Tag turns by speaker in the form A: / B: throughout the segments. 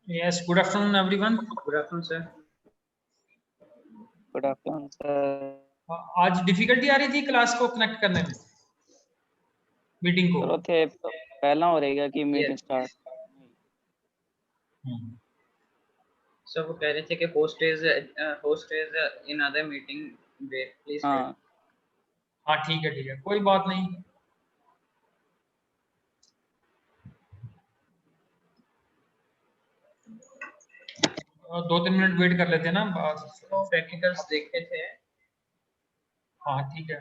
A: Yes, good afternoon everyone.
B: Good afternoon, sir.
C: Good afternoon sir.
A: आज difficulty आ रही थी class को कनेक्ट करने में, मीटिंग को।
C: चलो थे पहला हो रहेगा कि मीटिंग स्टार्ट।
B: सर वो कह रहे थे कि host is in other meeting. Wait, please wait.
A: हाँ ठीक है, कोई बात नहीं। और 2-3 मिनट वेट कर लेते हैं ना।
B: प्रैक्टिकल्स देखे थे।
A: हाँ ठीक है,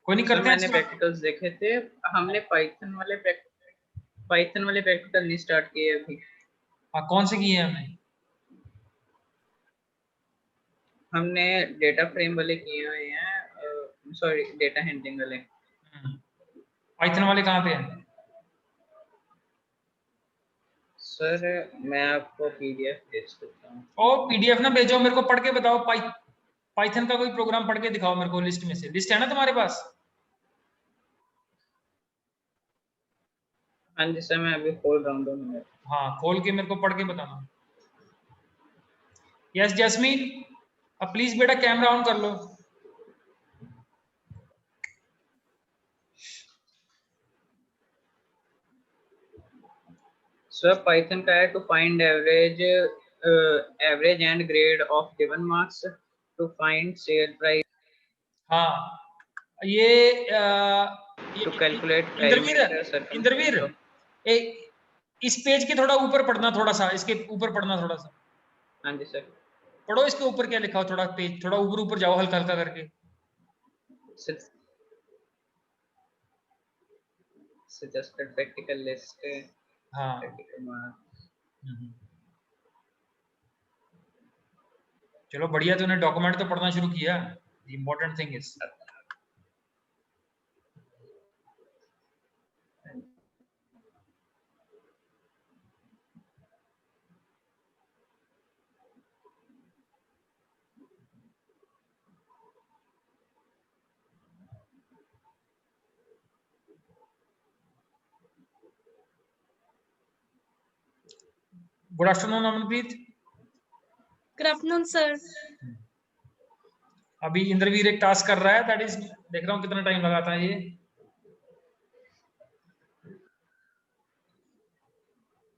A: कोई नहीं, करते हैं।
B: मैंने प्रैक्टिकल्स देखे थे। हमने पाइथन वाले प्रैक्टिकल नहीं स्टार्ट किए अभी।
A: हाँ, कौन से किए हैं हमने?
B: हमने डेटा फ्रेम वाले किए हुए हैं, सॉरी डेटा हैंडलिंग वाले।
A: पाइथन वाले कहाँ पे हैं?
B: सर मैं आपको पीडीएफ भेज देता हूँ।
A: ओ पीडीएफ ना भेजो, मेरे को पढ़ के बताओ। पाइथन का कोई प्रोग्राम पढ़ के दिखाओ मेरे को, लिस्ट में से। लिस्ट है ना तुम्हारे पास?
B: हाँ जी सर, मैं अभी खोल रहा हूँ 2 मिनट।
A: हाँ, खोल के मेरे को पढ़ के बताना। यस जैस्मीन, अब प्लीज बेटा कैमरा ऑन कर लो।
B: सर पाइथन का है to find average and grade of given marks, to find share price.
A: हाँ, ये
B: टू कैलकुलेट
A: इंद्रवीर, इस पेज के थोड़ा ऊपर पढ़ना, थोड़ा सा इसके ऊपर पढ़ना, थोड़ा सा।
B: हाँ जी सर।
A: पढ़ो इसके ऊपर क्या लिखा हो, थोड़ा पेज थोड़ा ऊपर ऊपर जाओ, हल्का हल्का करके।
B: Suggested practical list.
A: हाँ।
B: Practical marks.
A: चलो बढ़िया, तूने डॉक्यूमेंट तो पढ़ना शुरू किया। The important thing is. Good afternoon Amanpreet.
D: Good afternoon sir.
A: अभी इंद्रवीर एक टास्क कर रहा है, दैट इज, देख रहा हूँ कितना टाइम लगाता है ये।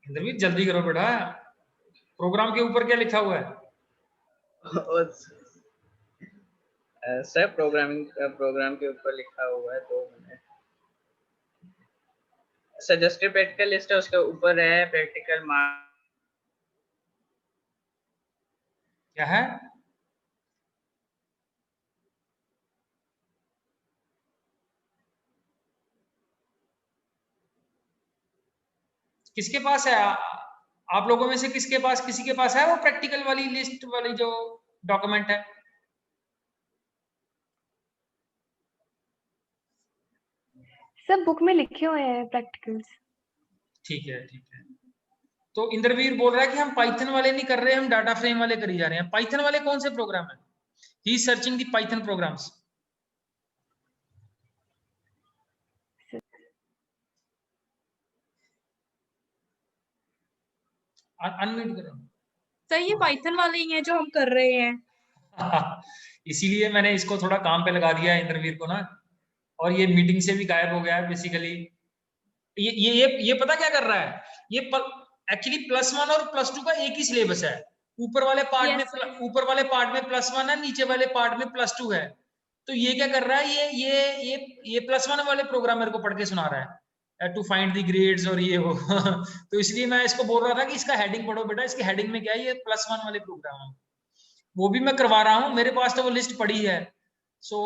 A: इंद्रवीर जल्दी करो बेटा, प्रोग्राम के ऊपर क्या लिखा हुआ है?
B: सर प्रोग्राम के ऊपर लिखा हुआ है 2 मिनट। सजेस्टेड प्रैक्टिकल लिस्ट है, उसके ऊपर है प्रैक्टिकल मार्क्स।
A: क्या है? किसके पास है? आप लोगों में से किसी के पास है वो प्रैक्टिकल वाली लिस्ट वाली जो डॉक्यूमेंट है?
D: सब बुक में लिखे हुए हैं प्रैक्टिकल्स।
A: ठीक है। तो इंद्रवीर बोल रहा है कि हम पाइथन वाले नहीं कर रहे, हम डाटा फ्रेम वाले करी जा रहे हैं। पाइथन वाले कौन से प्रोग्राम है? He is searching the Python programs. Unmute करो।
D: सर ये पाइथन वाले ही हैं जो हम कर रहे हैं।
A: इसीलिए मैंने इसको थोड़ा काम पे लगा दिया है इंद्रवीर को ना, और ये मीटिंग से भी गायब हो गया है बेसिकली। ये पता क्या कर रहा है? ये एक्चुअली +1 और +2 का एक ही सिलेबस है। ऊपर वाले पार्ट में +1 है, नीचे वाले पार्ट में +2 है। तो ये क्या कर रहा है, ये +1 वाले प्रोग्राम मेरे को पढ़ के सुना रहा है, टू फाइंड द ग्रेड्स और ये वो। तो इसलिए मैं इसको बोल रहा था कि इसका हेडिंग पढ़ो बेटा, इसके हेडिंग में क्या है, ये +1 वाले प्रोग्राम है। वो भी मैं करवा रहा हूँ, मेरे पास तो वो लिस्ट पड़ी है। सो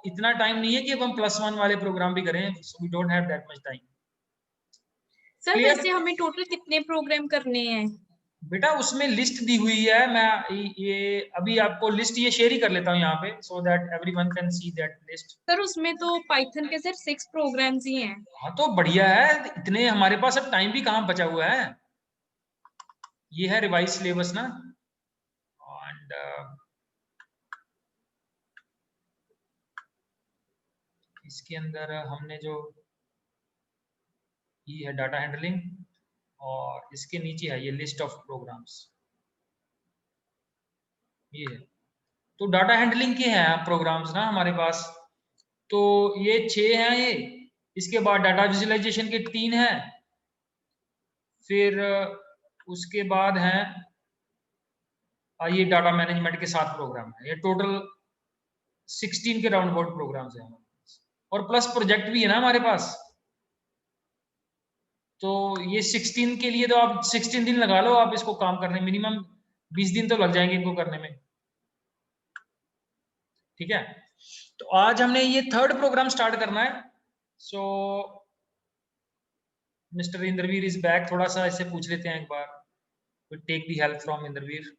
A: इतना टाइम नहीं है कि अब हम +1 वाले प्रोग्राम भी करें। We don't have that much time.
D: Sir वैसे हमें टोटल कितने प्रोग्राम करने हैं?
A: बेटा उसमें लिस्ट दी हुई है, मैं ये अभी आपको लिस्ट ये शेयर ही कर लेता हूँ यहाँ पे, so that everyone can see that list.
D: Sir उसमें तो पाइथन के सिर्फ 6 प्रोग्राम्स ही हैं।
A: हाँ तो बढ़िया है, इतने हमारे पास अब टाइम भी कहाँ बचा हुआ है। ये है रिवाइज सिलेबस ना, एंड इसके अंदर हमने जो ये है डाटा हैंडलिंग और इसके नीचे है ये लिस्ट ऑफ प्रोग्राम्स, ये है। तो डाटा हैंडलिंग के हैं प्रोग्राम्स ना हमारे पास, तो ये 6 हैं ये। इसके बाद डाटा विजुअलाइजेशन के 3 हैं, फिर उसके बाद हैं ये डाटा मैनेजमेंट के 7 प्रोग्राम है। ये टोटल 16 के राउंड अबाउट प्रोग्राम्स हैं हमारे पास, और प्लस प्रोजेक्ट भी है ना हमारे पास। तो ये 16 के लिए तो आप 16 दिन लगा लो आप इसको काम करने, मिनिमम 20 दिन तो लग जाएंगे इनको करने में, ठीक है। तो आज हमने ये 3rd प्रोग्राम स्टार्ट करना है। So mister Inderveer is back, थोड़ा सा इससे पूछ लेते हैं एक बार, will take the help from Inderveer.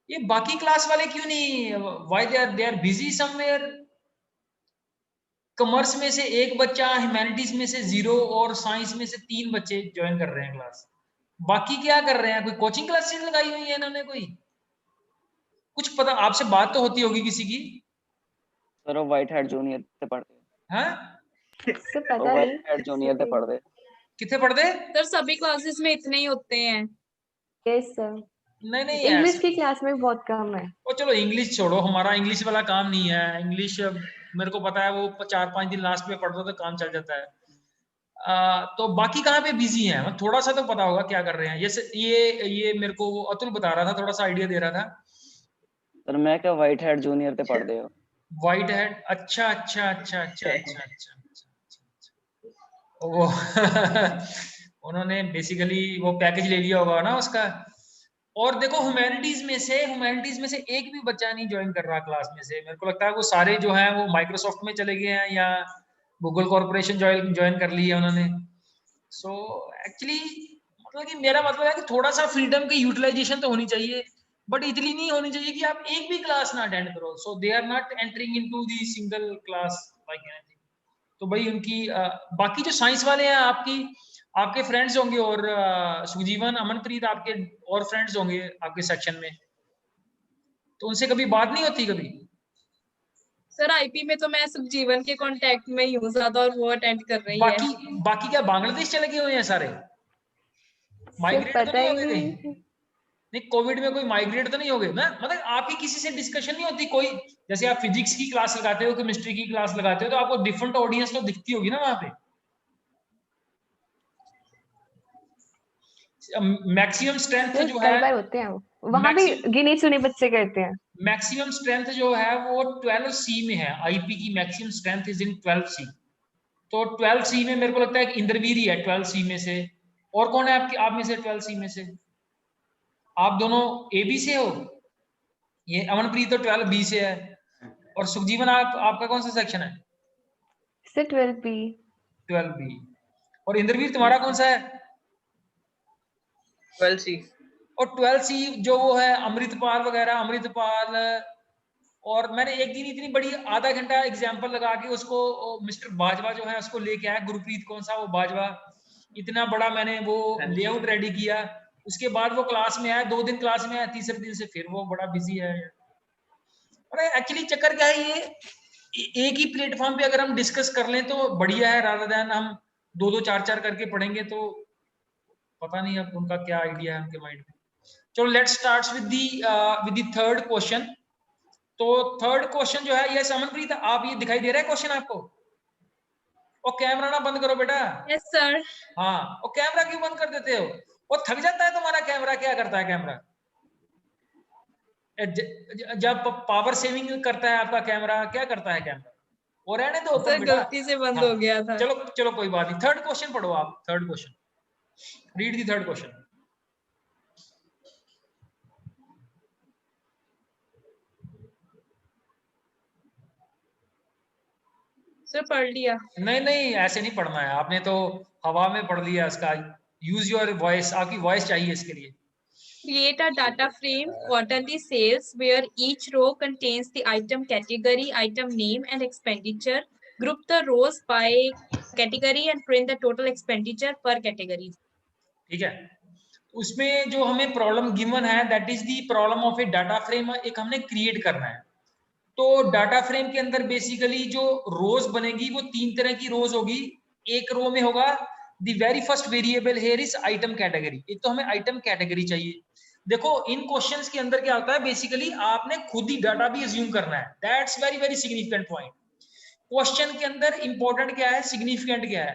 A: ये बाकी क्लास वाले क्यों नहीं, why they are busy somewhere. Commerce में से 1 बच्चा, ह्यूमैनिटीज में से 0 और साइंस में से 3 बच्चे ज्वाइन कर रहे हैं क्लास। बाकी क्या कर रहे हैं, कोई कोचिंग क्लासेस लगाई हुई है इन्होंने, कोई कुछ पता, आपसे बात तो होती होगी किसी की।
C: सर वो वाइट हेड जूनियर ते पढ़ते
A: हैं
E: सर पता
C: वो
E: नहीं
C: वाइट हेड जूनियर ते पढ़ते।
A: कितने पढ़ते?
D: सर सभी क्लासेस में इतने ही होते हैं।
E: यस सर,
A: नहीं
E: इंग्लिश
A: ऐसे
E: की क्लास में बहुत कम है।
A: वो चलो इंग्लिश छोड़ो, हमारा इंग्लिश वाला काम नहीं है। इंग्लिश मेरे को पता है, वो 4-5 दिन लास्ट में पढ़ दो तो काम चल जाता है। तो बाकी कहाँ पे बिजी हैं, थोड़ा सा तो पता होगा क्या कर रहे हैं। ये मेरे को वो अतुल बता रहा था, थोड़ा सा आइडिया दे रहा था।
C: सर मैं क्या वाइट हेड जूनियर ते पढ़ते हो।
A: व्हाइट हेड, अच्छा अच्छा अच्छा अच्छा अच्छा अच्छा अच्छा। वो उन्होंने बेसिकली वो पैकेज ले लिया होगा ना उसका। और देखो ह्यूमैनिटीज में से एक भी बच्चा नहीं ज्वाइन कर रहा क्लास में से। मेरे को लगता है वो सारे जो हैं वो माइक्रोसॉफ्ट में चले गए हैं या गूगल कॉर्पोरेशन ज्वाइन कर ली है उन्होंने। सो एक्चुअली मतलब कि मेरा मतलब है कि थोड़ा सा फ्रीडम की यूटिलाइजेशन तो होनी चाहिए, बट इतनी नहीं होनी चाहिए कि आप एक भी क्लास ना अटेंड करो। So they are not entering into the single class like anything. तो भाई उनकी बाकी जो साइंस वाले हैं आपके फ्रेंड्स होंगे, और सुजीवन, अमनप्रीत आपके और फ्रेंड्स होंगे आपके सेक्शन में, तो उनसे कभी बात नहीं होती कभी?
D: सर आईपी में तो मैं सुखजीवन के कांटेक्ट में ही हूँ ज्यादा, और वो अटेंड कर रही है।
A: बाकी क्या बांग्लादेश चले गए हुए हैं सारे?
E: सर
A: माइग्रेट तो
E: पता
A: नहीं हो
E: ही
A: गए कहीं?
E: नहीं।
A: नहीं, कोविड में कोई माइग्रेट तो नहीं हो गए ना? मतलब आपकी किसी से डिस्कशन नहीं होती कोई? जैसे आप फिजिक्स की क्लास लगाते हो, केमिस्ट्री की क्लास लगाते हो, तो आपको डिफरेंट ऑडियंस तो दिखती होगी ना वहां पे। मैक्सिमम स्ट्रेंथ
E: सर
A: जो
E: कई
A: है,
E: बार होते हैं, वहां भी गिने चुने बच्चे करते हैं।
A: मैक्सिमम स्ट्रेंथ जो है वो 12C में है। आईपी की maximum strength is in 12C। तो 12C में मेरे को लगता है कि इंद्रवीर ही है 12C में से। और कौन है आपकी आप में से 12C में से? आप दोनों AB से हो। ये अमनप्रीत तो 12B से है। और सुखजीवन आपका कौन सा सेक्शन है?
E: Sir 12B।
A: 12B। और इंद्रवीर तुम्हारा कौन सा है?
B: 12C।
A: और 12C जो वो है अमृतपाल वगैरह, अमृतपाल। और मैंने एक दिन इतनी बड़ी आधा घंटा एग्जाम्पल लगा के उसको मिस्टर बाजवा जो है उसको लेके आया, गुरप्रीत कौन सा वो बाजवा, इतना बड़ा मैंने वो लेआउट रेडी किया। उसके बाद वो क्लास में आया, 2 दिन क्लास में आया, तीसरे दिन से फिर वो बड़ा बिजी है। अरे एक्चुअली चक्कर क्या है, ये एक ही प्लेटफॉर्म पे अगर हम डिस्कस कर लें तो बढ़िया है, रादर देन हम 2-2 4-4 करके पढ़ेंगे तो पता नहीं अब उनका क्या आइडिया है उनके माइंड में। चलो let's start with the 3rd question. तो 3rd क्वेश्चन जो है, ये समनप्रीत आप ये दिखाई दे रहा है क्वेश्चन आपको? और कैमरा ना बंद करो बेटा।
D: Yes sir.
A: हाँ, और कैमरा क्यों बंद कर देते हो? वो थक जाता है तुम्हारा कैमरा। क्या करता है कैमरा? जब पावर सेविंग करता है आपका कैमरा, क्या करता है कैमरा? वो रहने दो ओपन
D: सर
A: बेटा।
D: गलती से बंद
A: हाँ,
D: हो गया था।
A: चलो चलो कोई बात नहीं। 3rd क्वेश्चन पढ़ो आप। 3rd question, read the 3rd question.
D: Sir पढ़ लिया।
A: नहीं ऐसे नहीं पढ़ना है आपने, तो हवा में पढ़ लिया इसका। यूज योर वॉइस, आपकी वॉइस चाहिए इसके लिए।
D: Create a data frame, quarterly sales, where each row contains the item category, item name, and expenditure. Group the rows by category and print the total expenditure per category.
A: ठीक है, उसमें जो हमें problem given है, that is the problem of A data frame. एक हमने create करना है। तो डाटा फ्रेम के अंदर बेसिकली जो रोज बनेगी वो 3 तरह की रोज होगी। एक रो में होगा the very first variable here is item category. एक तो हमें आइटम कैटेगरी चाहिए। देखो इन क्वेश्चंस के अंदर क्या होता है, बेसिकली आपने खुद ही डाटा भी अज्यूम करना है। That's very very significant point. Question के अंदर इंपॉर्टेंट क्या है, सिग्निफिकेंट क्या है।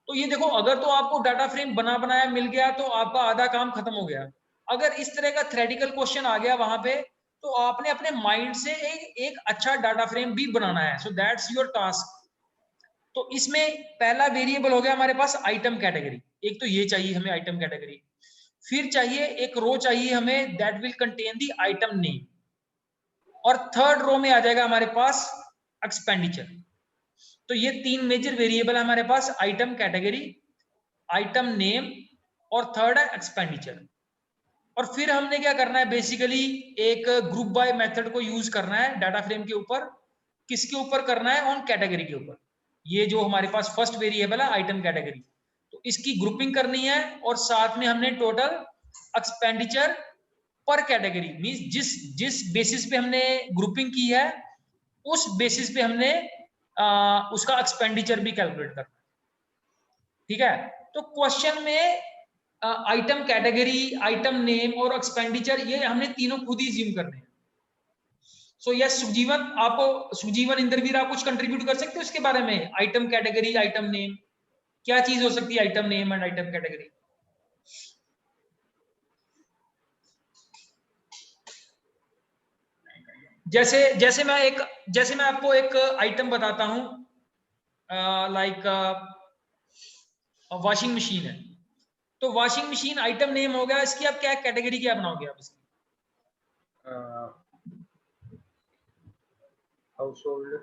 A: तो ये देखो, अगर तो आपको डाटा फ्रेम बना बनाया मिल गया तो आपका आधा काम खत्म हो गया। अगर इस तरह का थ्योरेटिकल क्वेश्चन आ गया वहां पे, तो आपने अपने माइंड से एक अच्छा डाटा फ्रेम भी बनाना है। So that's your task. तो इसमें पहला वेरिएबल हो गया हमारे पास आइटम कैटेगरी। एक तो ये चाहिए हमें आइटम कैटेगरी। फिर चाहिए एक रो चाहिए हमें that will contain the item name. और थर्ड रो में आ जाएगा हमारे पास एक्सपेंडिचर। तो ये 3 मेजर वेरिएबल है हमारे पास, आइटम कैटेगरी, आइटम नेम और थर्ड है एक्सपेंडिचर। और फिर हमने क्या करना है, बेसिकली एक ग्रुप बाय मेथड को यूज करना है डाटा फ्रेम के ऊपर। किसके ऊपर करना है, ऑन कैटेगरी के ऊपर। ये जो हमारे पास फर्स्ट वेरिएबल है आइटम कैटेगरी, तो इसकी ग्रुपिंग करनी है। और साथ में हमने टोटल एक्सपेंडिचर पर कैटेगरी मींस जिस जिस बेसिस पे हमने ग्रुपिंग की है उस बेसिस पे हमने उसका एक्सपेंडिचर भी कैलकुलेट करना है। ठीक है, तो क्वेश्चन में आइटम कैटेगरी, आइटम नेम और एक्सपेंडिचर ये हमने तीनों खुद ही ज्यूम करने हैं। सो यस सुखजीवन, आपको सुखजीवन इंद्रवीर आप कुछ कंट्रीब्यूट कर सकते हो इसके बारे में, आइटम कैटेगरी, आइटम नेम, क्या चीज हो सकती है item name and item category? जैसे मैं आपको एक आइटम बताता हूं, लाइक वॉशिंग मशीन है। तो वॉशिंग मशीन आइटम नेम हो गया, इसकी आप क्या कैटेगरी क्या बनाओगे आप इसकी?
B: हाउसहोल्ड।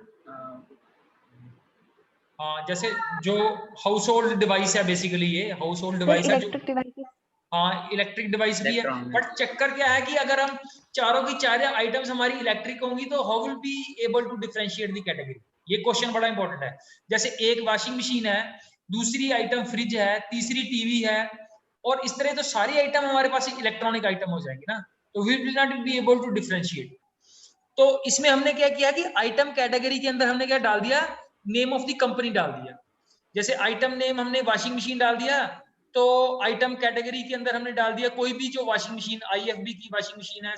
A: हाँ, जैसे जो हाउस होल्ड डिवाइस है, बेसिकली ये हाउस होल्ड
E: सर
A: डिवाइस है जो,
E: इलेक्ट्रिक डिवाइसेस।
A: हाँ इलेक्ट्रिक डिवाइस भी है।
B: Electronic।
A: बट चक्कर क्या है कि अगर हम चारों की चार आइटम्स हमारी इलेक्ट्रिक होंगी तो how will be able to differentiate the category? ये क्वेश्चन बड़ा इंपॉर्टेंट है। जैसे एक वॉशिंग मशीन है, दूसरी आइटम फ्रिज है, तीसरी टीवी है, और इस तरह तो सारी आइटम हमारे पास इलेक्ट्रॉनिक आइटम हो जाएगी ना, तो we will not be able to differentiate. तो इसमें हमने क्या किया कि आइटम कैटेगरी के अंदर हमने क्या डाल दिया, नेम ऑफ द कंपनी डाल दिया। जैसे आइटम नेम हमने वॉशिंग मशीन डाल दिया, तो आइटम कैटेगरी के अंदर हमने डाल दिया कोई भी जो वॉशिंग मशीन, आईएफबी की वॉशिंग मशीन है,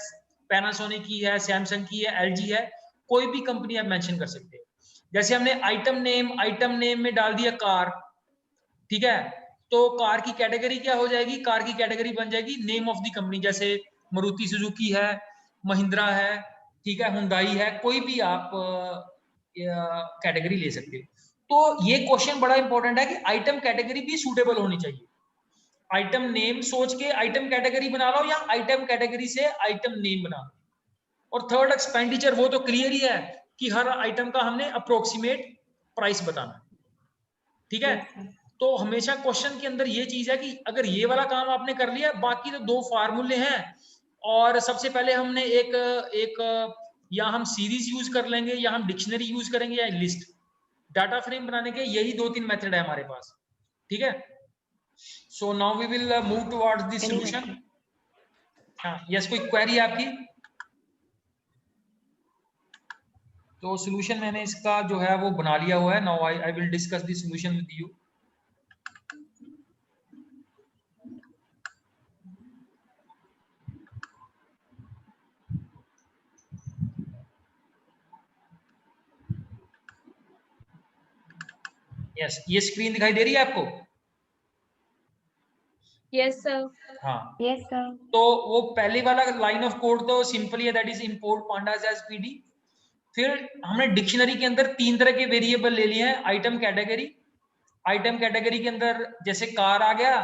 A: पैनासोनिक की है, सैमसंग की है, एलजी है, कोई भी कंपनी आप मेंशन कर सकते हैं। जैसे हमने आइटम नेम में डाल दिया कार, ठीक है, तो कार की कैटेगरी क्या हो जाएगी, कार की कैटेगरी बन जाएगी नेम ऑफ द कंपनी। जैसे मारुति सुजुकी है, महिंद्रा है, ठीक है, हुंडई है, कोई भी आप कैटेगरी ले सकते हो। तो ये क्वेश्चन बड़ा इंपॉर्टेंट है कि आइटम कैटेगरी भी सूटेबल होनी चाहिए। आइटम नेम सोच के आइटम कैटेगरी बना लो, या आइटम कैटेगरी से आइटम नेम बना लो। और थर्ड एक्सपेंडिचर, वो तो क्लियर ही है कि हर आइटम का हमने अप्रोक्सीमेट प्राइस बताना है। ठीक है, तो हमेशा क्वेश्चन के अंदर ये चीज है कि अगर ये वाला काम आपने कर लिया, बाकी तो 2 फार्मूले हैं। और सबसे पहले हमने एक या हम सीरीज यूज कर लेंगे, या हम डिक्शनरी यूज करेंगे, या लिस्ट। डाटा फ्रेम बनाने के यही 2-3 मेथड है हमारे पास। ठीक है, so now we will move towards the solution. हाँ यस, कोई क्वेरी आपकी? तो सॉल्यूशन मैंने इसका जो है वो बना लिया हुआ है। Now I will discuss the solution with you. Yes, ये स्क्रीन दिखाई दे रही है आपको?
D: Yes, sir.
A: हाँ,
E: यस सर।
A: तो वो पहले वाला लाइन ऑफ कोड तो सिंपल है, that is import pandas as pd। फिर हमने डिक्शनरी के अंदर 3 तरह के वेरिएबल ले लिए हैं। आइटम कैटेगरी, आइटम कैटेगरी के अंदर जैसे कार आ गया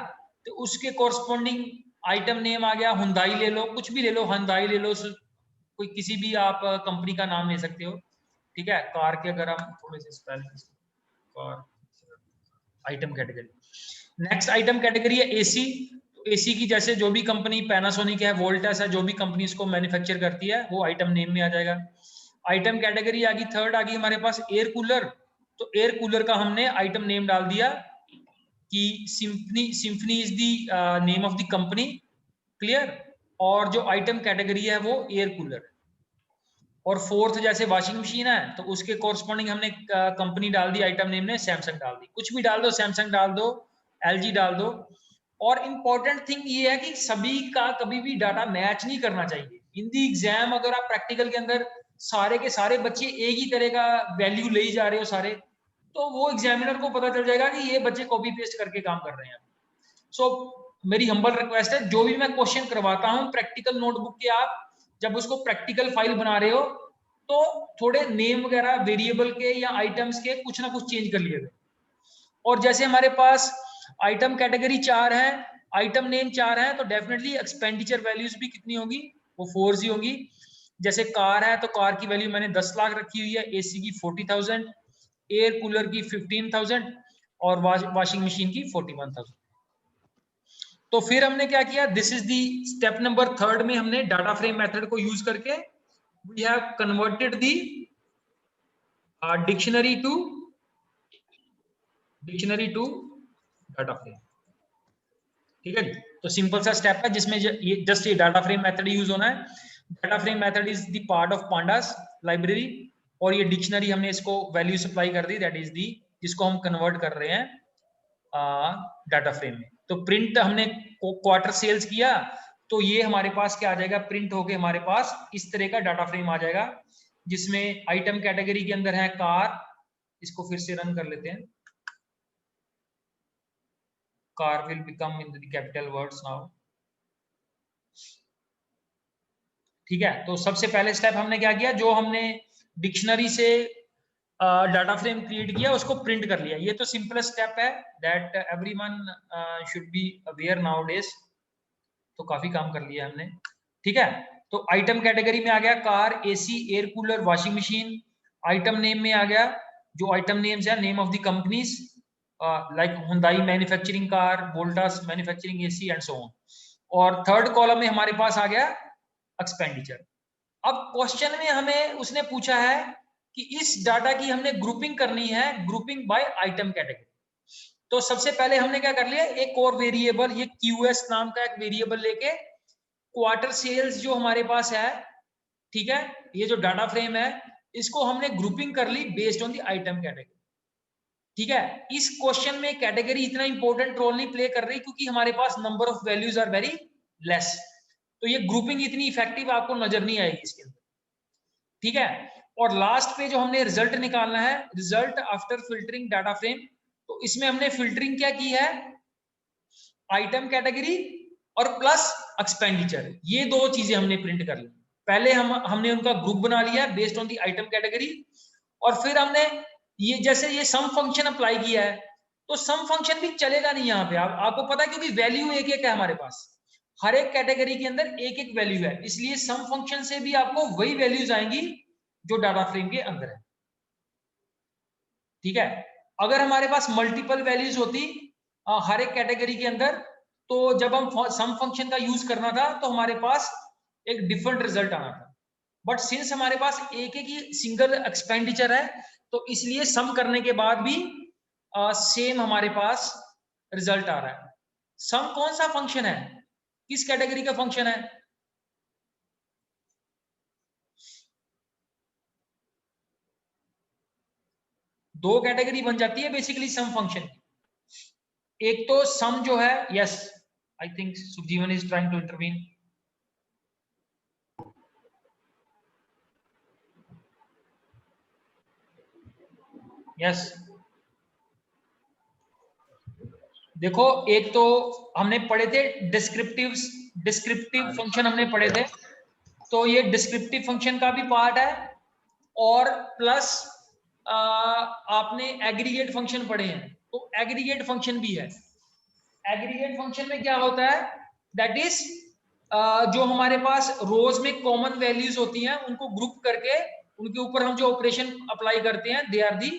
A: तो उसके कोरस्पोंडिंग आइटम नेम आ गया। हुंडई ले लो, कुछ भी ले लो, हुंडई ले लो, कोई किसी भी आप कंपनी का नाम ले सकते हो। ठीक है, कार के अगर हम थोड़े से spelling, car item category. Next item category है एसी। एसी की जैसे जो भी कंपनी पैनासोनिक है, वोल्टास है, जो भी कंपनी इसको मैन्युफैक्चर करती है वो आइटम नेम में आ जाएगा। आइटम कैटेगरी आ गई। थर्ड आ गई हमारे पास एयर कूलर। तो एयर कूलर का हमने आइटम नेम डाल दिया कि symphony is the name of the company. Clear? और जो आइटम कैटेगरी है वो एयर कूलर है। और फोर्थ जैसे वॉशिंग मशीन है तो उसके कोरस्पॉन्डिंग हमने कंपनी डाल दी, आइटम नेम ने सैमसंग डाल दी, कुछ भी डाल दो, सैमसंग डाल दो, एलजी डाल दो। और इम्पोर्टेंट थिंग ये है कि सभी का कभी भी डाटा मैच नहीं करना चाहिए। इन दी एग्जाम अगर आप प्रैक्टिकल के अंदर सारे के सारे बच्चे एक ही तरह का वैल्यू ले जा रहे हो सारे, तो वो एग्जामिनर को पता चल जाएगा कि ये बच्चे कॉपी पेस्ट करके काम कर रहे हैं। सो मेरी हम्बल रिक्वेस्ट है, जो भी मैं क्वेश्चन करवाता हूं प्रैक्टिकल नोटबुक के, आप जब उसको प्रैक्टिकल फाइल बना रहे हो तो थोड़े नेम वगैरह वेरिएबल के या आइटम्स के कुछ ना कुछ चेंज कर लिए गए। और जैसे हमारे पास आइटम कैटेगरी 4 है, आइटम नेम 4 है, तो डेफिनेटली एक्सपेंडिचर वैल्यूज भी कितनी होगी, वो 4 ही होगी। जैसे कार है तो कार की वैल्यू मैंने 10 लाख रखी हुई है, एसी की 40,000, एयर कूलर की 15,000 और वॉशिंग मशीन की 41,000। तो फिर हमने क्या किया, this is the step number 3 में हमने डाटा फ्रेम मेथड को यूज करके we have converted the dictionary to data frame. ठीक है जी, तो सिंपल सा स्टेप है जिसमें ये जस्ट ये डाटा फ्रेम मेथड यूज होना है। Data frame method is the part of pandas library, और ये डिक्शनरी हमने इसको वैल्यू सप्लाई कर दी, दैट इज दी जिसको हम कन्वर्ट कर रहे हैं डाटा फ्रेम में। तो प्रिंट हमने क्वार्टर सेल्स किया, तो ये हमारे पास क्या आ जाएगा, प्रिंट होके हमारे पास इस तरह का डाटा फ्रेम आ जाएगा, जिसमें आइटम कैटेगरी के अंदर है कार। इसको फिर से रन कर लेते हैं। Car will become in the capital words now. ठीक है, तो सबसे पहले स्टेप हमने क्या किया, जो हमने डिक्शनरी से डाटा फ्रेम क्रिएट किया उसको प्रिंट कर लिया। ये तो सिंपलेस्ट स्टेप है that everyone should be aware nowadays. तो काफी काम कर लिया हमने। ठीक है, तो आइटम कैटेगरी में आ गया car, AC, air cooler, washing machine. Item name में आ गया जो आइटम नेम्स है, name of the companies like Hyundai manufacturing car, Voltas manufacturing AC and so on. और थर्ड कॉलम में हमारे पास आ गया एक्सपेंडिचर। अब क्वेश्चन में हमें उसने पूछा है कि इस डाटा की हमने ग्रुपिंग करनी है, ग्रुपिंग बाय आइटम कैटेगरी। तो सबसे पहले हमने क्या कर लिया, एक और वेरिएबल, ये QS नाम का एक वेरिएबल लेके क्वार्टर सेल्स जो हमारे पास है, ठीक है, ये जो डाटा फ्रेम है इसको हमने ग्रुपिंग कर ली based on the item category. ठीक है, इस क्वेश्चन में कैटेगरी इतना इंपॉर्टेंट रोल नहीं प्ले कर रही क्योंकि हमारे पास number of values are very less, तो ये ग्रुपिंग इतनी इफेक्टिव आपको नजर नहीं आएगी इसके अंदर। ठीक है, और लास्ट पे जो हमने रिजल्ट निकालना है, result after filtering data frame, तो इसमें हमने फिल्टरिंग क्या की है, आइटम कैटेगरी और प्लस एक्सपेंडिचर, ये दो चीजें हमने प्रिंट कर ली। पहले हमने उनका ग्रुप बना लिया based on the item category, और फिर हमने ये जैसे ये सम फंक्शन अप्लाई किया है, तो सम फंक्शन भी चलेगा नहीं यहाँ पे, आपको पता है क्योंकि वैल्यू एक एक है हमारे पास, हर एक कैटेगरी के अंदर एक एक वैल्यू है, इसलिए सम फंक्शन से भी आपको वही वैल्यूज आएंगी जो डाटा फ्रेम के अंदर है। ठीक है, अगर हमारे पास मल्टीपल वैल्यूज होती हर एक कैटेगरी के अंदर, तो जब हम सम फंक्शन का यूज करना था तो हमारे पास एक डिफरेंट रिजल्ट आना था। बट सिंस हमारे पास एक एक ही सिंगल एक्सपेंडिचर है, तो इसलिए सम करने के बाद भी सेम हमारे पास रिजल्ट आ रहा है। सम कौन सा फंक्शन है, किस कैटेगरी का फंक्शन है, दो कैटेगरी बन जाती है बेसिकली सम फंक्शन की। एक तो सम जो है, yes I think Sukhjeevan is trying to intervene. Yes, देखो एक तो हमने पढ़े थे डिस्क्रिप्टिव फंक्शन हमने पढ़े थे, तो ये डिस्क्रिप्टिव फंक्शन का भी पार्ट है, और प्लस आपने एग्रीगेट फंक्शन पढ़े हैं, तो एग्रीगेट फंक्शन भी है। एग्रीगेट फंक्शन में क्या होता है, दैट इज जो हमारे पास रोज में कॉमन वैल्यूज होती हैं उनको ग्रुप करके उनके ऊपर हम जो ऑपरेशन अप्लाई करते हैं, they are the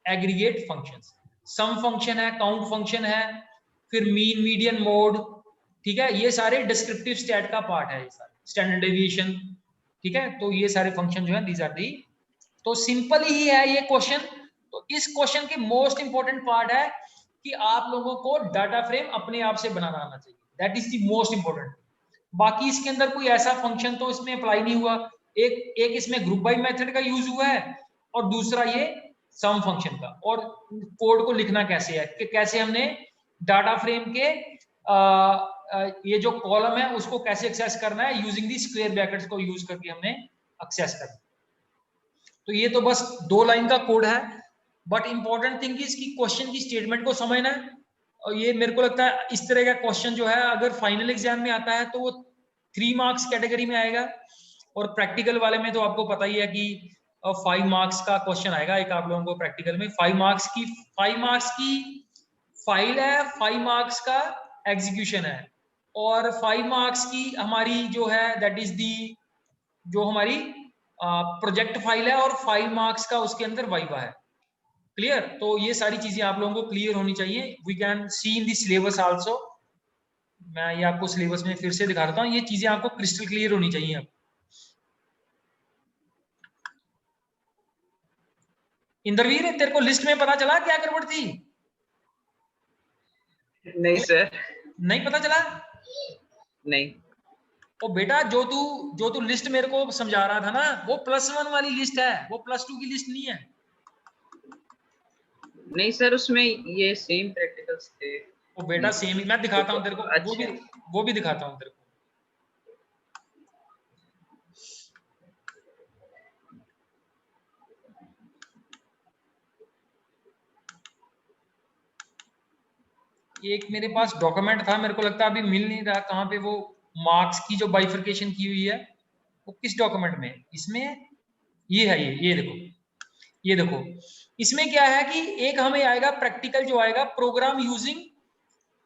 A: aggregate functions. Sum function है, काउंट फंक्शन है, फिर मीन, मीडियन, मोड, ठीक है, ये सारे डिस्क्रिप्टिव स्टैट का पार्ट है, ये सारे स्टैंडर्ड डेविएशन। ठीक है, तो ये सारे फंक्शन जो है दीज आर दी। तो सिंपल ही है ये क्वेश्चन। तो इस क्वेश्चन के मोस्ट इंपॉर्टेंट पार्ट है कि आप लोगों को डाटा फ्रेम अपने आप से बनाना आना चाहिए, that is the most important. बाकी इसके अंदर कोई ऐसा फंक्शन तो इसमें अप्लाई नहीं हुआ एक इसमें ग्रुप बाय मेथड का यूज हुआ है और दूसरा ये सम फंक्शन का। और कोड को लिखना कैसे है कि कैसे हमने डाटा फ्रेम के ये जो कॉलम है उसको कैसे एक्सेस करना है यूजिंग दी स्क्वायर ब्रैकेट्स को यूज करके हमने एक्सेस करना। तो ये तो बस 2 लाइन का कोड है, बट इंपॉर्टेंट थिंग इज कि क्वेश्चन की स्टेटमेंट को समझना है। और ये मेरे को लगता है इस तरह का क्वेश्चन जो है अगर फाइनल एग्जाम में आता है तो वो 3 मार्क्स कैटेगरी में आएगा, और प्रैक्टिकल वाले में तो आपको पता ही है कि 5 मार्क्स का क्वेश्चन आएगा एक आप लोगों को प्रैक्टिकल में। 5 मार्क्स की फाइल है, 5 मार्क्स का एग्जीक्यूशन है, और 5 मार्क्स की हमारी जो है दैट इज दी जो हमारी प्रोजेक्ट फाइल है, और 5 मार्क्स का उसके अंदर वाइवा है। क्लियर? तो ये सारी चीजें आप लोगों को क्लियर होनी चाहिए। We can see in the syllabus also. मैं ये आपको सिलेबस में फिर से दिखा देता हूँ, ये चीजें आपको क्रिस्टल क्लियर होनी चाहिए। अब इंद्रवीर, तेरे को लिस्ट में पता चला क्या गड़बड़ थी?
B: नहीं सर,
A: नहीं पता चला?
B: नहीं।
A: तो बेटा जो तू लिस्ट मेरे को समझा रहा था ना, वो +1 वाली लिस्ट है, वो +2 की लिस्ट नहीं है।
B: नहीं सर, उसमें ये सेम प्रैक्टिकल्स थे।
A: वो बेटा सेम ही, मैं दिखाता हूँ तेरे को।
B: अच्छा।
A: वो भी दिखाता हूँ तेरे को। एक मेरे पास डॉक्यूमेंट था, मेरे को लगता है अभी मिल नहीं रहा कहाँ पे, वो मार्क्स की जो बाइफरकेशन की हुई है वो किस डॉक्यूमेंट में? इसमें ये है, ये देखो इसमें क्या है कि एक हमें आएगा प्रैक्टिकल जो आएगा प्रोग्राम यूजिंग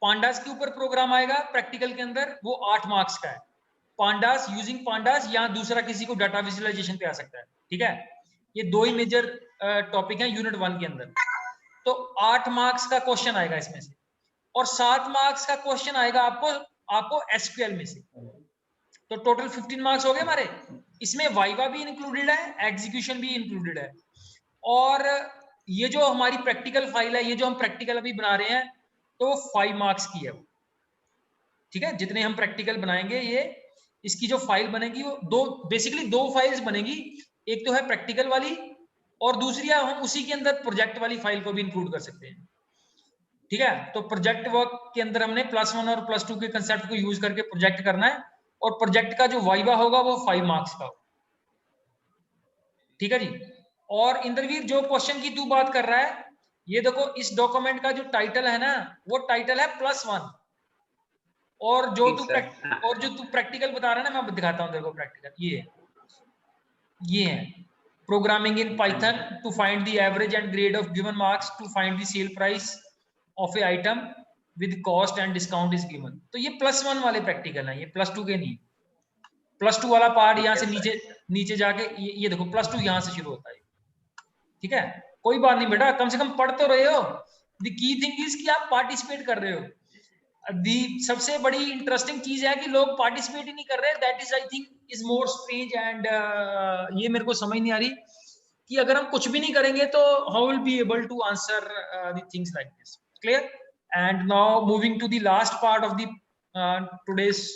A: पांडास के ऊपर प्रोग्राम आएगा प्रैक्टिकल के अंदर, वो 8 मार्क्स का है। पांडास यूजिंग पांडास, या दूसरा किसी को डाटा विजुअलाइजेशन पे आ सकता है। ठीक है, ये 2 ही मेजर टॉपिक है यूनिट 1 के अंदर। तो 8 मार्क्स का क्वेश्चन आएगा इसमें से, और 7 मार्क्स का क्वेश्चन आएगा आपको एसक्यूएल में से। तो टोटल 15 मार्क्स हो गए हमारे। इसमें वाइवा भी इंक्लूडेड है, एग्जीक्यूशन भी इंक्लूडेड है, और ये जो हमारी प्रैक्टिकल फाइल है, ये जो हम प्रैक्टिकल अभी बना रहे हैं, तो 5 मार्क्स की है वो। ठीक है, जितने हम प्रैक्टिकल बनाएंगे, ये इसकी जो फाइल बनेगी वो बेसिकली दो फाइल्स बनेगी। एक तो है प्रैक्टिकल वाली, और दूसरी हम उसी के अंदर प्रोजेक्ट वाली फाइल को भी इंक्लूड कर सकते हैं। ठीक है, तो प्रोजेक्ट वर्क के अंदर हमने +1 और +2 के कंसेप्ट को यूज करके प्रोजेक्ट करना है, और प्रोजेक्ट का जो वाइवा होगा वो 5 मार्क्स का होगा। ठीक है जी। और इंद्रवीर, जो क्वेश्चन की तू बात कर रहा है, ये देखो इस डॉक्यूमेंट का जो टाइटल है ना, वो टाइटल है +1, और जो तू प्रैक्टिकल बता रहा है ना, मैं दिखाता हूं तेरे को प्रैक्टिकल। ये है programming in Python to find the average and grade of given marks to find the sale price of a item with cost and discount is given. तो ये +1 वाले प्रैक्टिकल है, ये +2 के नहीं। +2 वाला पार्ट यहाँ से नीचे जाके ये देखो, +2 यहाँ से शुरू होता है। ठीक है, कोई बात नहीं बेटा, कम से कम पढ़ तो रहे हो। द की थिंग इज कि आप पार्टिसिपेट कर रहे हो। दी सबसे बड़ी इंटरेस्टिंग चीज है कि लोग पार्टिसिपेट ही नहीं कर रहे। That is I think is more strange, and ये मेरे को समझ नहीं आ रही कि अगर हम कुछ भी नहीं करेंगे तो how will be able to answer the things like this. Clear? And now moving to the last part of the todays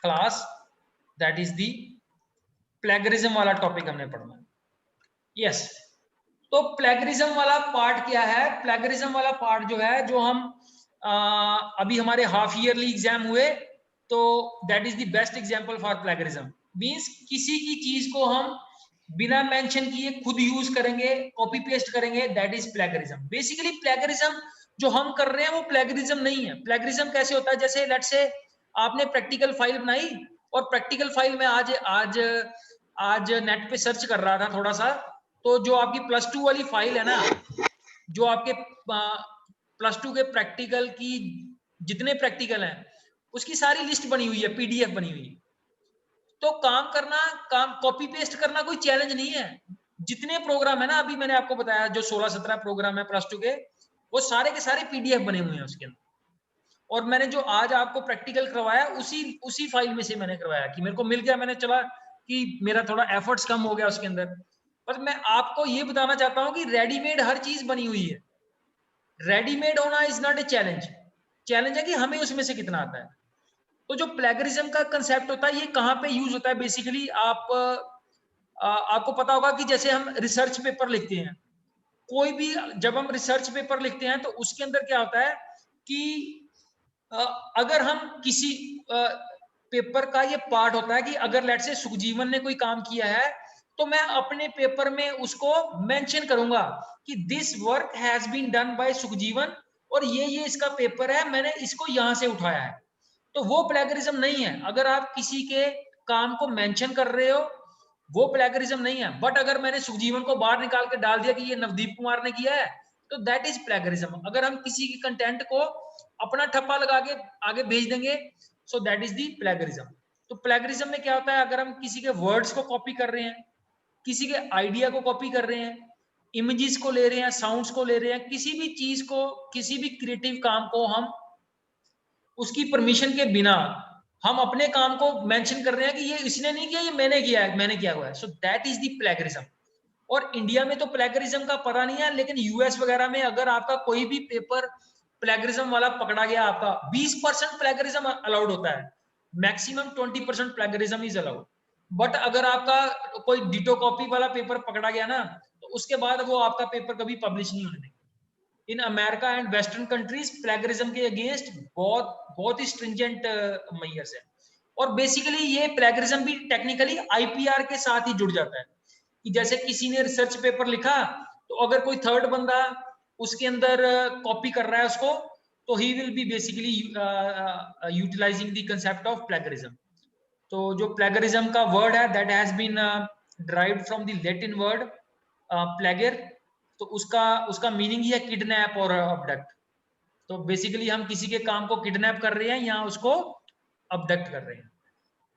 A: class, that is the plagiarism वाला टॉपिक हमने पढ़ना है। यस, तो प्लेगरिज्म वाला पार्ट क्या है? प्लेगरिज्म वाला part जो है, जो हम अभी हमारे हाफ ईयरली एग्जाम हुए, तो that is the best example for plagiarism. Means किसी की चीज को हम बिना मेंशन किए खुद यूज करेंगे, कॉपी पेस्ट करेंगे, that is plagiarism. Basically plagiarism जो हम कर रहे हैं वो प्लेगरिज्म नहीं है। प्लेगरिज्म कैसे होता है? जैसे लेट्स से आपने प्रैक्टिकल फाइल बनाई, और प्रैक्टिकल फाइल में आज नेट पे सर्च कर रहा था थोड़ा सा, तो जो आपकी +2 वाली फाइल है ना, जो आपके +2 के प्रैक्टिकल की जितने प्रैक्टिकल हैं उसकी सारी लिस्ट बनी हुई है, पीडीएफ बनी हुई है। तो काम कॉपी पेस्ट करना कोई चैलेंज नहीं है। जितने प्रोग्राम है ना, अभी मैंने आपको बताया जो 16-17 प्रोग्राम है +2 के, वो सारे के सारे पीडीएफ बने हुए हैं उसके अंदर। और मैंने जो आज आपको प्रैक्टिकल करवाया उसी फाइल में से मैंने करवाया, कि मेरे को मिल गया, मैंने चला कि मेरा थोड़ा एफर्ट्स कम हो गया उसके अंदर। पर मैं आपको ये बताना चाहता हूं कि रेडीमेड हर चीज बनी हुई है। रेडीमेड होना is not a challenge. Challenge है कि हमें उसमें से कितना आता है। तो जो प्लेगरिज्म का कंसेप्ट होता है ये कहाँ पे यूज होता है बेसिकली, आपको पता होगा कि जैसे हम रिसर्च पेपर लिखते हैं, कोई भी जब हम रिसर्च पेपर लिखते हैं तो उसके अंदर क्या होता है कि अगर हम किसी पेपर का ये पार्ट होता है कि अगर लेट से सुखजीवन ने कोई काम किया है तो मैं अपने पेपर में उसको मेंशन करूंगा कि this work has been done by Sukhjeevan और ये इसका पेपर है, मैंने इसको यहां से उठाया है। तो वो प्लेगरिज्म नहीं है। अगर आप किसी के काम को मेंशन कर रहे हो वो प्लेगरिज्म नहीं है। बट अगर मैंने सुखजीवन को बाहर निकाल के डाल दिया कि ये नवदीप कुमार ने किया है तो दैट इज प्लेगरिज्म। अगर हम किसी की कंटेंट को अपना ठप्पा लगा के आगे भेज देंगे so that is the plagiarism. तो प्लेगरिज्म में क्या होता है, अगर हम किसी के वर्ड्स को कॉपी कर रहे हैं, किसी के आइडिया को कॉपी कर रहे हैं, इमेजेस को ले रहे हैं, साउंड्स को ले रहे हैं, किसी भी चीज को, किसी भी क्रिएटिव काम को हम उसकी परमिशन के बिना हम अपने काम को मेंशन कर रहे हैं कि ये इसने नहीं किया, ये मैंने किया है, मैंने किया हुआ है। So that is the plagiarism. और इंडिया में तो प्लेगरिज्म का पता नहीं है, लेकिन यूएस वगैरह में अगर आपका कोई भी पेपर प्लेगरिज्म वाला पकड़ा गया, आपका 20% प्लेगरिज्म अलाउड होता है, maximum 20% plagiarism is allowed. But अगर आपका कोई डिटो कॉपी वाला पेपर पकड़ा गया ना तो उसके बाद वो आपका पेपर कभी पब्लिश नहीं होने देंगे। In America and western countries plagiarism के अगेंस्ट बहुत ही स्ट्रिंजेंट मेजर्स है। और बेसिकली ये प्लेगरिज्म भी टेक्निकली आईपीआर के साथ ही जुड़ जाता है कि जैसे किसी ने रिसर्च पेपर लिखा तो अगर कोई थर्ड बंदा उसके अंदर कॉपी कर रहा है उसको, तो he will be basically utilising the concept of plagiarism. तो जो प्लेगरिज्म का वर्ड है that has been derived from the Latin word plagiar. तो उसका मीनिंग ही है किडनैप और अबडक्ट। तो बेसिकली हम किसी के काम को किडनैप कर रहे हैं या उसको अबडक्ट कर रहे हैं।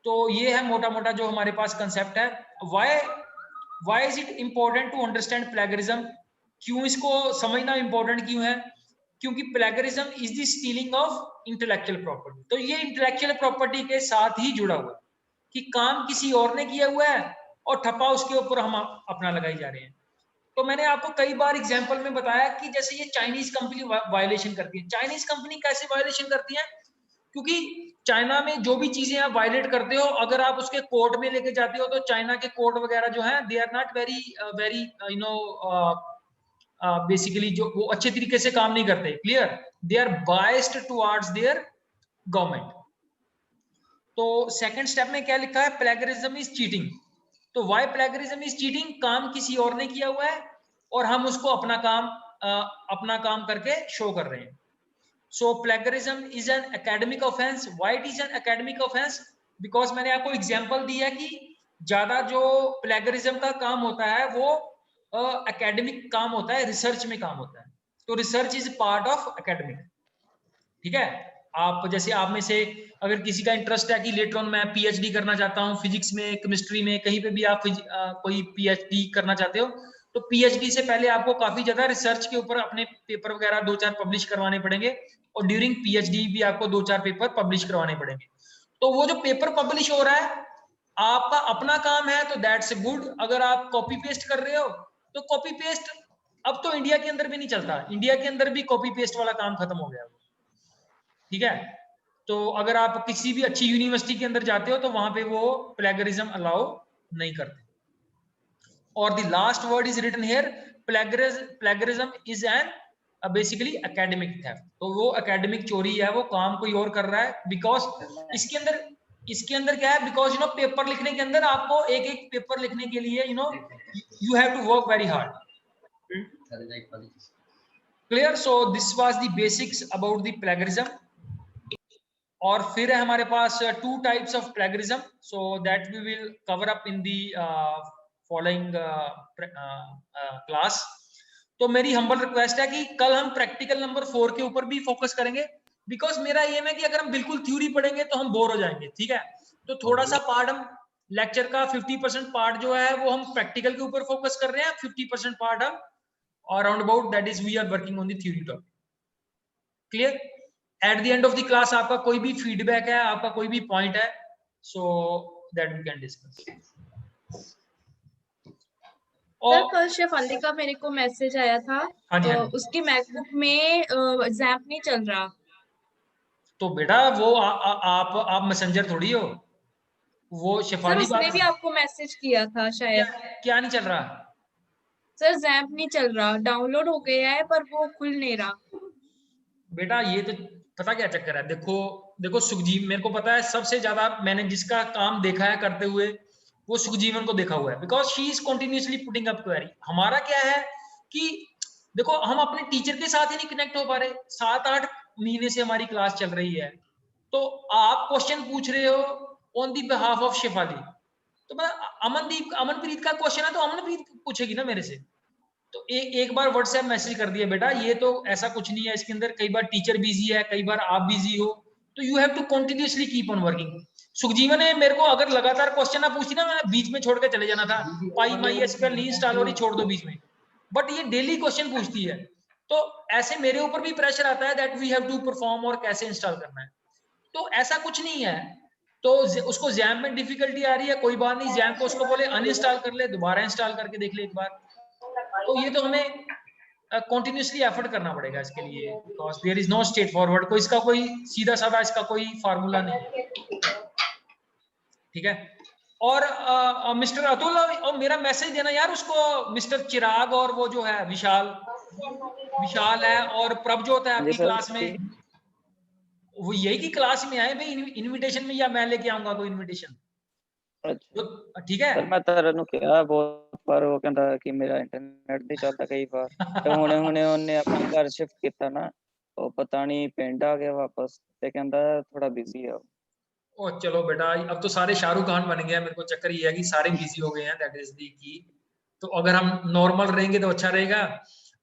A: तो ये है मोटा मोटा जो हमारे पास कंसेप्ट है। Why is it important to understand plagiarism? क्यों इसको समझना इंपॉर्टेंट क्यों है? क्योंकि plagiarism is the stealing of intellectual property. तो ये इंटेलेक्चुअल प्रॉपर्टी के साथ ही जुड़ा हुआ है कि काम किसी और ने किया हुआ है और ठप्पा उसके ऊपर हम अपना लगाई जा रहे हैं। तो मैंने आपको कई बार एग्जांपल में बताया कि जैसे ये चाइनीज कंपनी वायलेशन करती है। चाइनीज कंपनी कैसे वायलेशन करती है? क्योंकि चाइना में जो भी चीजें आप वायलेट करते हो, अगर आप उसके कोर्ट में लेके जाते हो तो चाइना के कोर्ट वगैरह जो है they are not very you know basically जो वो अच्छे तरीके से काम नहीं करते। Clear? They are biased towards their government. तो सेकंड स्टेप में क्या लिखा है? Plagiarism is cheating. तो व्हाई प्लेगरिज्म इज चीटिंग? काम किसी और ने किया हुआ है और हम उसको अपना काम करके शो कर रहे हैं। So plagiarism is an academic offence. Why it is an academic offence? Because मैंने आपको एग्जांपल दिया कि ज्यादा जो प्लेगरिज्म का काम होता है वो एकेडमिक काम होता है, रिसर्च में काम होता है। तो research is part of academic. ठीक है? आप जैसे आप में से अगर किसी का इंटरेस्ट है कि लेटर ऑन मैं पीएचडी करना चाहता हूँ फिजिक्स में, केमिस्ट्री में, कहीं पे भी आप कोई पीएचडी करना चाहते हो, तो पीएचडी से पहले आपको काफी ज्यादा रिसर्च के ऊपर अपने पेपर वगैरह 2-4 पब्लिश करवाने पड़ेंगे और ड्यूरिंग पीएचडी भी आपको 2-4 पेपर पब्लिश करवाने पड़ेंगे। तो वो जो पेपर पब्लिश हो रहा है आपका अपना काम है तो दैट्स गुड। अगर आप कॉपी पेस्ट कर रहे हो तो कॉपी पेस्ट अब तो इंडिया के अंदर भी नहीं चलता। इंडिया के अंदर भी कॉपी पेस्ट वाला काम खत्म हो गया। ठीक है? तो अगर आप किसी भी अच्छी यूनिवर्सिटी के अंदर जाते हो तो वहां पे वो प्लेगरिज्म अलाउ नहीं करते। और the last word is written here, plagiarism is an basically academic theft. तो वो एकेडमिक चोरी है, वो काम कोई और कर रहा है। बिकॉज इसके अंदर क्या है? बिकॉज पेपर लिखने के अंदर आपको एक एक पेपर लिखने के लिए you have to work very hard. Clear? So this was the basics about the plagiarism. और फिर है हमारे पास 2 types of plagiarism, so that we will cover up in the following class. तो मेरी हम्बल रिक्वेस्ट है कि कल हम प्रैक्टिकल नंबर 4 के ऊपर भी फोकस करेंगे। बिकॉज मेरा एम है कि अगर हम बिल्कुल थ्योरी पढ़ेंगे तो हम बोर हो जाएंगे। ठीक है? तो थोड़ा सा पार्ट हम लेक्चर का 50% पार्ट जो है वो हम प्रैक्टिकल के ऊपर फोकस कर रहे हैं, 50% पार्ट हम around about that is we are working on the theory topic. Clear? At the end of the class आपका कोई भी फीडबैक है, आपका कोई भी पॉइंट है, so that we can discuss.
D: Sir कल शेफ अली का मेरे को मैसेज आया था,
A: हाँ जी, हाँ जी।
D: उसके मैकबुक में जैम्प नहीं चल रहा।
A: तो बेटा वो आप मैसेंजर थोड़ी हो, वो
D: सर
A: शेफाली
D: उसने भी
A: बात।
D: आपको मैसेज किया था शायद।
A: क्या नहीं चल रहा?
D: सर जैम्प नहीं चल रहा, डाउनलोड हो गया है पर वो खुल नहीं रहा।
A: बेटा ये तो पता क्या चक्कर है, देखो देखो सुखजीव, मेरे को पता है सबसे ज्यादा मैंने जिसका काम देखा है करते हुए वो सुखजीवन को देखा हुआ है, because she is continuously putting up query. हमारा क्या है कि देखो हम अपने टीचर के साथ ही नहीं कनेक्ट हो पा रहे, 7-8 महीने से हमारी क्लास चल रही है, तो आप क्वेश्चन पूछ रहे हो on the behalf of Shefali, तो मैं अमनप्रीत का क्वेश्चन है तो अमनप्रीत पूछेगी ना मेरे से। तो एक बार व्हाट्सएप मैसेज कर दिया बेटा ये तो ऐसा कुछ नहीं है इसके अंदर, कई बार टीचर बिजी है, कई बार आप बिजी हो, तो you have to continuously keep on working. Sukhjeevan ने मेरे को अगर लगातार क्वेश्चन ना पूछती ना, मैंने बीच में छोड़ के चले जाना था, पाई माई एसक्यूएल नहीं इंस्टॉल हो रही, छोड़ दो बीच में, बट ये डेली क्वेश्चन पूछती है, तो ऐसे मेरे ऊपर भी प्रेशर आता है that we have to perform और कैसे इंस्टॉल करना है। तो ऐसा कुछ नहीं है, तो उसको जैम में डिफिकल्टी आ रही है, कोई बात नहीं, जैम को उसको बोले अनइंस्टॉल कर ले, दोबारा इंस्टॉल करके देख ले एक बार। तो ये तो हमें कंटिन्यूअसली एफर्ट करना पड़ेगा इसके लिए, because there is no straight forward, कोई इसका कोई सीधा साधा इसका कोई फार्मूला नहीं है, ठीक है। और मिस्टर अतुल, और मेरा मैसेज देना यार उसको, मिस्टर चिराग और वो जो है विशाल है और प्रभजोत है
C: जी
A: आपकी
C: सर।
A: क्लास में, वो यही की क्लास में आए भाई इनविटेशन में, या मैं लेके आऊंगा कोई इनविटेशन?
C: अच्छा
A: तो ठीक है।
C: सर मैं तरनु किया बहुत बार, वो कहता कि मेरा इंटरनेट नहीं चलता कई बार, तो हुणे हुणे उन्हें अपना घर शिफ्ट किया ना, तो पता नहीं पिंड आ गया वापस, ते कहता थोड़ा बिजी है।
A: ओ चलो बेटा, अब तो सारे शाहरुख खान बन गए हैं, मेरे को चक्कर ये है कि सारे बिजी हो गए हैं, दैट इज दी की। तो अगर हम नॉर्मल रहेंगे तो अच्छा रहेगा,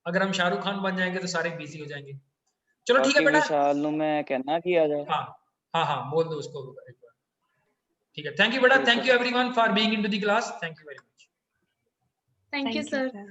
A: अगर हम शाहरुख खान बन जाएंगे तो सारे बिजी हो जाएंगे। चलो ठीक है
C: बाकी
A: बेटा।
C: विशाल नु मैं कहना कि आ जाए।
A: हाँ हाँ हाँ, बोल दो उसको एक बार। ठीक है, थैंक यू बेटा,
C: जी
A: thank
C: sir.
A: You everyone for being into the class, thank you very much.
D: Thank you
E: Thank you,
D: sir.
E: sir.